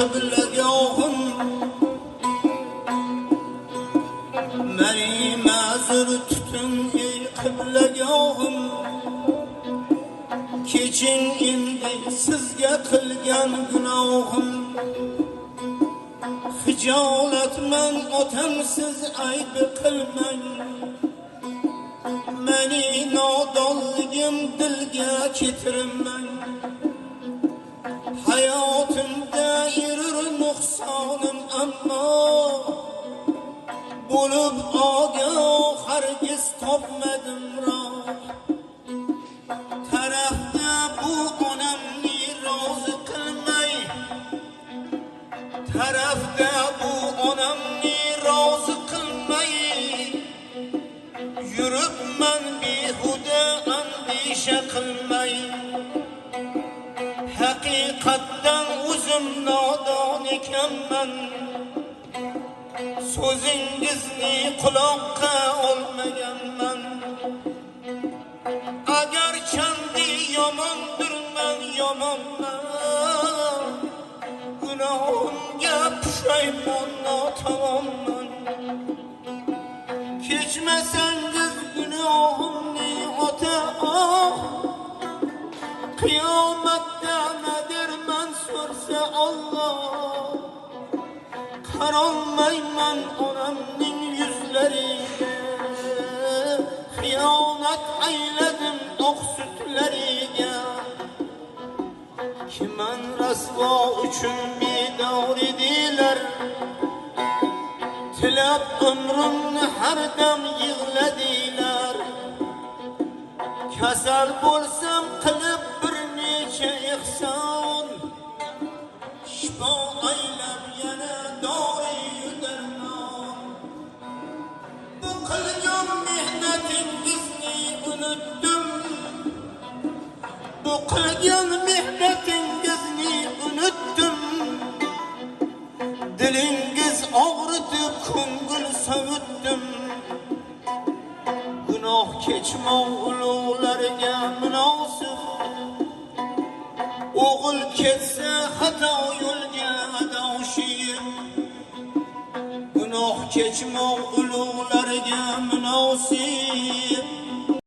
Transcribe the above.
qiblagohim meni ma'zur tutun ey qiblagohim keching endi sizga qilgan gunohim hijolatman otamsiz ayb qilmang meni nodonligim dilga ketirmang hayotimda yurur nuqsonim ammo bo'lib ogoh hargiz topmadim roh tarafda bu onamni rozi qilmay tarafda bu onamni rozi qilmay yuribman behuda andisha qilmay haqiqatdan o'zim nodon ekanman so'zingizni quloqqa olmaganman agar chandi yomondirman yomonman gunohimga pushaymon notavonman kechmasangiz gunohimni ota qiyomatda nadirman so'rsa Alloh qarolmayman onamning yuzlariga xiyonat ayladim oq sutlariga kiman rasvo uchun bedor edilar tilab umrimni har dam yig'ladilar kasal bo'lsam qilib bir necha ehson shifo aylab yana dori darmon bu qilgan mehnatingizni unutdim bu qilgan mehnatingizni unutdim dilingiz og'ritib ko'ngil sovutdim gunoh kechmoq ulug'larga munosib o'g'il ketsa xato yo'lga adoshib gunoh kechmoq ulug'larga munosib